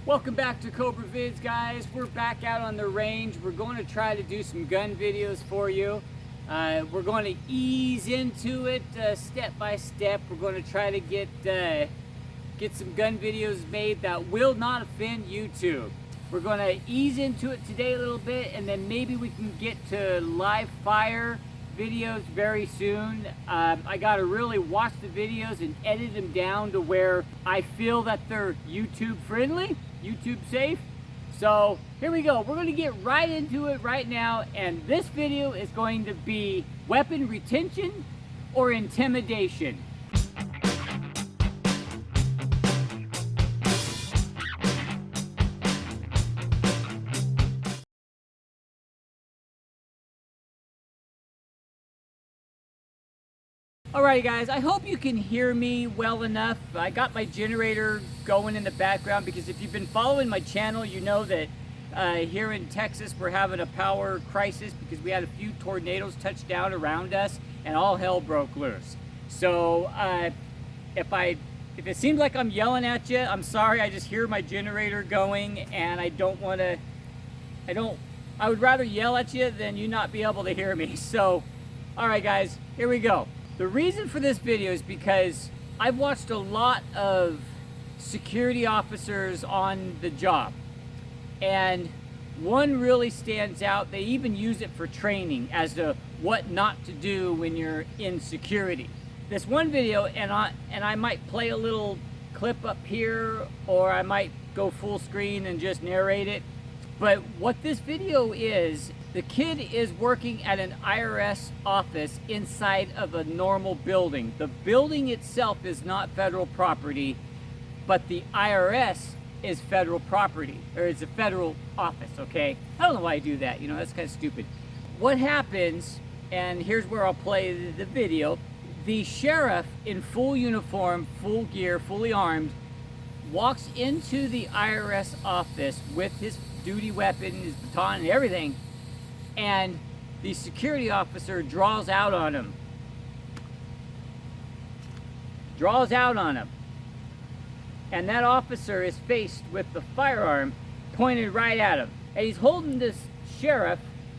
Welcome back to CobraVids, guys. We're back out on the range. We're going to try to do some gun videos for you. We're going to ease into it step by step. We're going to try to get some gun videos made that will not offend YouTube. We're going to ease into it today a little bit, and then maybe we can get to live fire videos very soon. I got to really watch the videos and edit them down to where I feel that they're YouTube friendly, YouTube safe. So here we go. We're going to get right into it right now, and this video is going to be weapon retention or intimidation. Alright guys, I hope you can hear me well enough. I got my generator going in the background because if you've been following my channel, you know that here in Texas we're having a power crisis because we had a few tornadoes touch down around us and all hell broke loose. So if it seems like I'm yelling at you, I'm sorry. I just hear my generator going and I would rather yell at you than you not be able to hear me. So alright guys, here we go. The reason for this video is because I've watched a lot of security officers on the job, and one really stands out. They even use it for training as to what not to do when you're in security. This one video, and I might play a little clip up here, or I might go full screen and just narrate it. But what this video is, the kid is working at an IRS office inside of a normal building. The building itself is not federal property, but the IRS is federal property, or it's a federal office, okay? I don't know why I do that, you know, that's kind of stupid. What happens, and here's where I'll play the video, the sheriff in full uniform, full gear, fully armed, walks into the IRS office with his duty weapon, his baton and everything, and the security officer draws out on him. And that officer is faced with the firearm pointed right at him. And he's holding this sheriff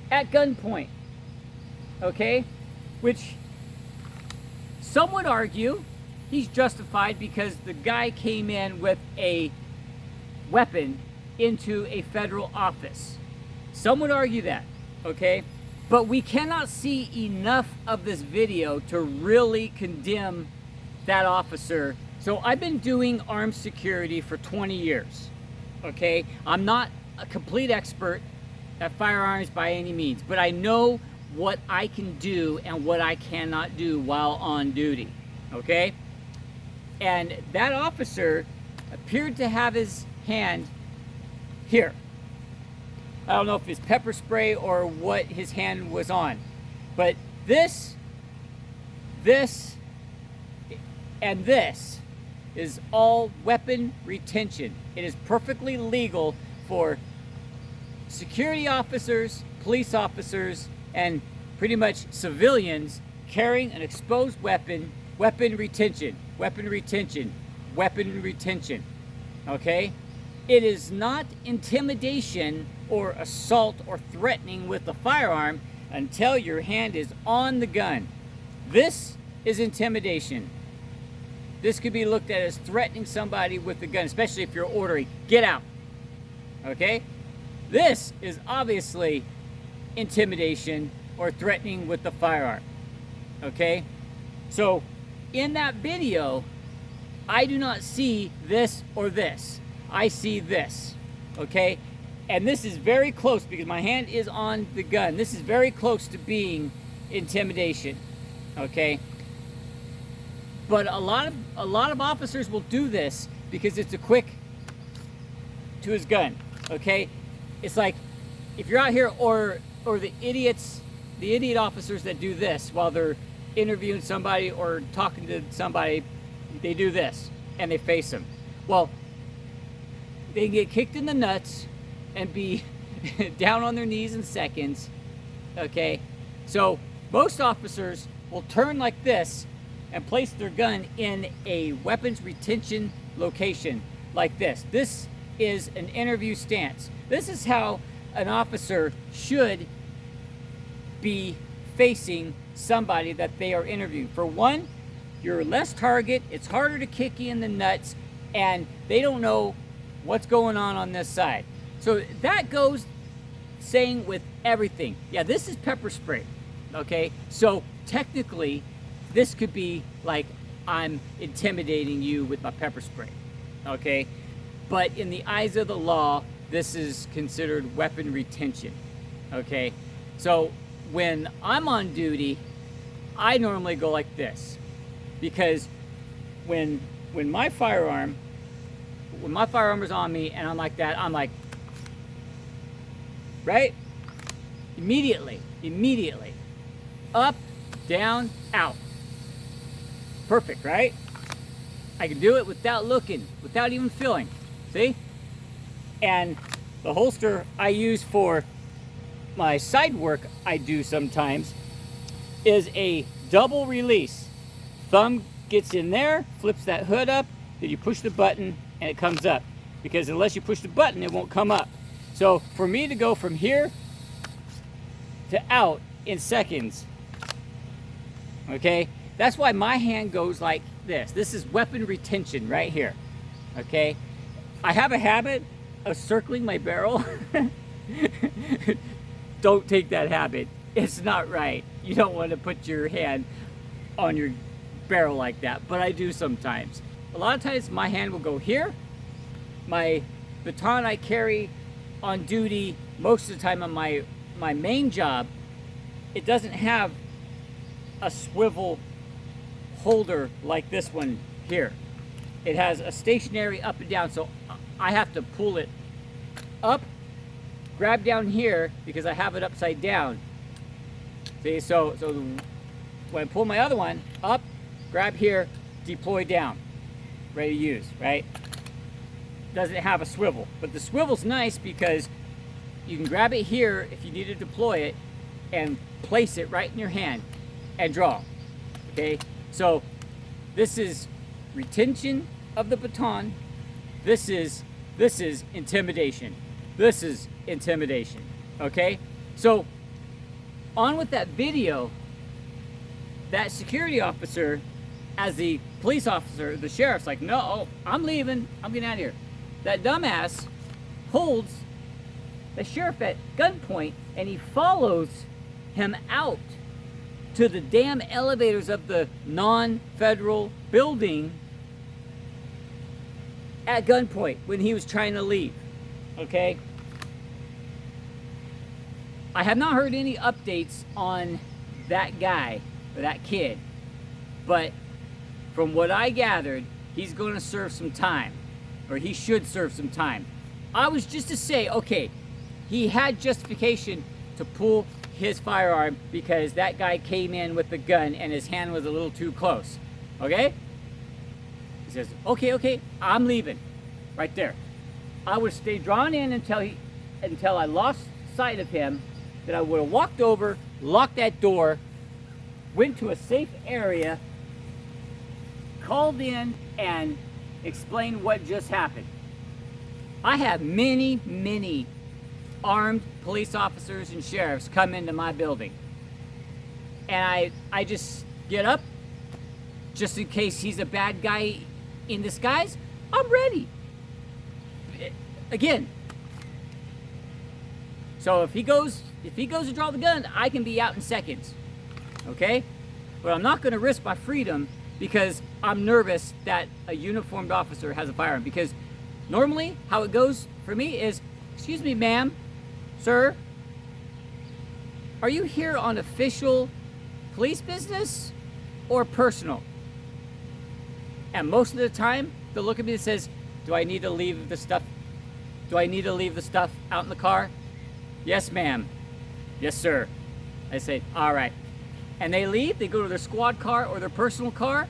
at gunpoint. Okay? Which some would argue he's justified because the guy came in with a weapon into a federal office. Some would argue that. Okay, but we cannot see enough of this video to really condemn that officer. So I've been doing armed security for 20 years. Okay, I'm not a complete expert at firearms by any means, but I know what I can do and what I cannot do while on duty. Okay, and that officer appeared to have his hand here. I don't know if it's pepper spray or what his hand was on, but this, and this is all weapon retention. It is perfectly legal for security officers, police officers, and pretty much civilians carrying an exposed weapon, weapon retention, okay? It is not intimidation or assault or threatening with a firearm until your hand is on the gun. This is intimidation. This could be looked at as threatening somebody with the gun, especially if you're ordering, get out, okay? This is obviously intimidation or threatening with the firearm, okay? So in that video, I do not see this or this. I see this, okay? And this is very close because my hand is on the gun. This is very close to being intimidation, okay? But a lot of officers will do this because it's a quick to his gun, okay? It's like if you're out here, or the idiot officers that do this while they're interviewing somebody or talking to somebody, they do this and they face them. Well, they can get kicked in the nuts and be down on their knees in seconds, okay? So most officers will turn like this and place their gun in a weapons retention location like this. This is an interview stance. This is how an officer should be facing somebody that they are interviewing. For one, you're less target, it's harder to kick you in the nuts, and they don't know what's going on this side. So that goes saying with everything. Yeah, this is pepper spray, okay? So technically, this could be like I'm intimidating you with my pepper spray, okay? But in the eyes of the law, this is considered weapon retention, okay? So when I'm on duty, I normally go like this, because when my firearm is on me and I'm like that, I'm like, right? Immediately, up, down, out. Perfect, right? I can do it without looking, without even feeling, see? And the holster I use for my side work I do sometimes is a double release. Thumb gets in there, flips that hood up, then you push the button and it comes up. Because unless you push the button, it won't come up. So for me to go from here to out in seconds, okay? That's why my hand goes like this. This is weapon retention right here, okay? I have a habit of circling my barrel. Don't take that habit. It's not right. You don't want to put your hand on your barrel like that, but I do sometimes. A lot of times my hand will go here. My baton I carry on duty most of the time on my main job, it doesn't have a swivel holder like this one here. It has a stationary up and down, so I have to pull it up, grab down here because I have it upside down. See, so when I pull my other one up, grab here, deploy down, ready to use, right? Doesn't have a swivel, but the swivel's nice because you can grab it here if you need to deploy it and place it right in your hand and draw, okay? So this is retention of the baton. This is intimidation. This is intimidation, okay? So on with that video, that security officer, as the police officer, the sheriff's like, no, I'm leaving, I'm getting out of here. That dumbass holds the sheriff at gunpoint and he follows him out to the damn elevators of the non-federal building at gunpoint when he was trying to leave, okay? I have not heard any updates on that guy or that kid, but from what I gathered, he's going to serve some time, or he should serve some time. I was just to say, okay, he had justification to pull his firearm because that guy came in with the gun and his hand was a little too close, okay? He says, okay, I'm leaving, right there. I would stay drawn in until I lost sight of him. Then I would have walked over, locked that door, went to a safe area, called in, and explained what just happened. I have many armed police officers and sheriffs come into my building. And I just get up, just in case he's a bad guy in disguise, I'm ready. Again. So if he goes to draw the gun, I can be out in seconds, okay? But I'm not gonna risk my freedom because I'm nervous that a uniformed officer has a firearm. Because normally how it goes for me is, excuse me, ma'am, sir, are you here on official police business or personal? And most of the time, they'll look at me and says, do I need to leave the stuff? Do I need to leave the stuff out in the car? Yes, ma'am. Yes, sir. I say, all right. And they leave, they go to their squad car or their personal car,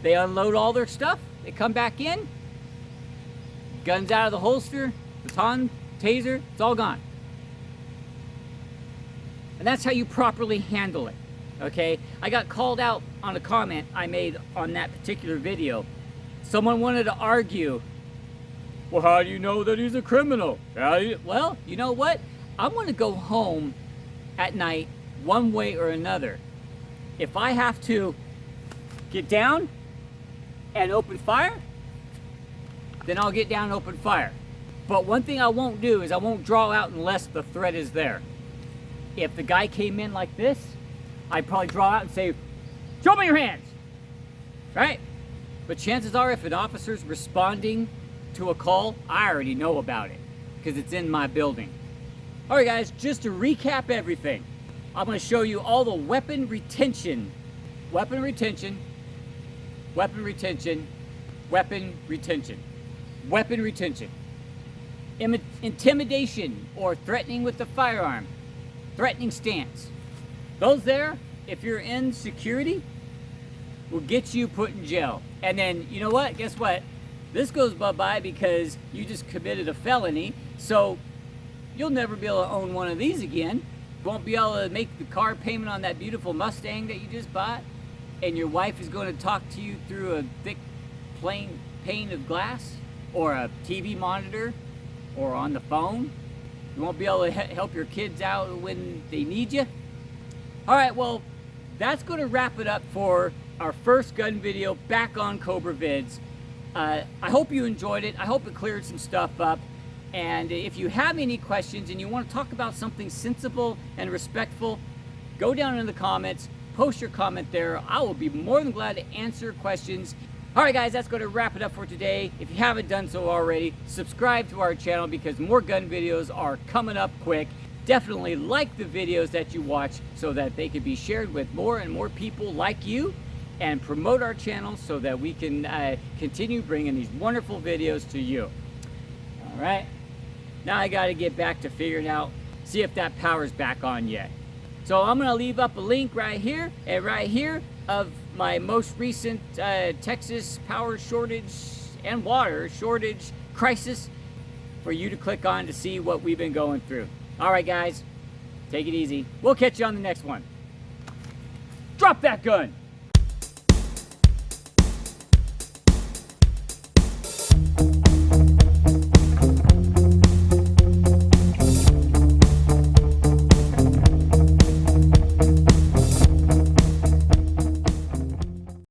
they unload all their stuff, they come back in, guns out of the holster, baton, taser, it's all gone. And that's how you properly handle it, okay? I got called out on a comment I made on that particular video. Someone wanted to argue Well, how do you know that he's a criminal? Well, you know what? I'm going to go home at night one way or another. If I have to get down and open fire, then I'll get down and open fire. But one thing I won't do is I won't draw out unless the threat is there. If the guy came in like this, I'd probably draw out and say, show me your hands, right? But chances are if an officer's responding to a call, I already know about it because it's in my building. All right, guys, just to recap everything, I'm going to show you all the weapon retention, weapon retention, weapon retention, weapon retention, weapon retention, intimidation or threatening with the firearm, threatening stance. Those there, if you're in security, will get you put in jail. And then, you know what? Guess what? This goes bye-bye because you just committed a felony, so you'll never be able to own one of these again. You won't be able to make the car payment on that beautiful Mustang that you just bought, and your wife is going to talk to you through a thick plain pane of glass or a TV monitor or on the phone. You won't be able to help your kids out when they need you. All right, well, that's going to wrap it up for our first gun video back on CobraVids. I hope you enjoyed it. I hope it cleared some stuff up. And if you have any questions and you want to talk about something sensible and respectful, go down in the comments, post your comment there. I will be more than glad to answer questions. All right, guys, that's going to wrap it up for today. If you haven't done so already, subscribe to our channel because more gun videos are coming up quick. Definitely like the videos that you watch so that they can be shared with more and more people like you, and promote our channel so that we can continue bringing these wonderful videos to you. All right, now I got to get back to figuring out, see if that power's back on yet. So I'm going to leave up a link right here and right here of my most recent Texas power shortage and water shortage crisis for you to click on to see what we've been going through. All right, guys, take it easy. We'll catch you on the next one. Drop that gun.